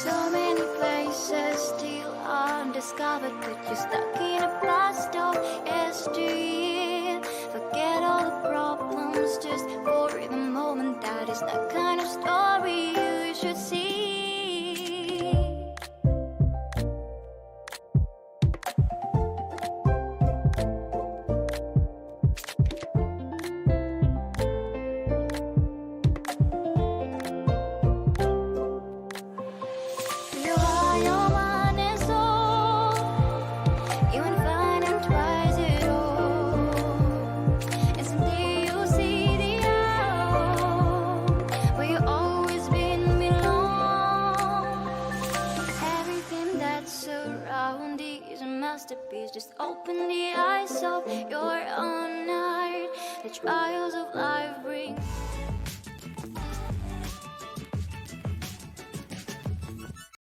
So many places still undiscovered, but you're stuck in a blast of yesteryear. Forget all the problems just for the moment. That is the kind of story you should see. Just open the eyes of your own heart. The trial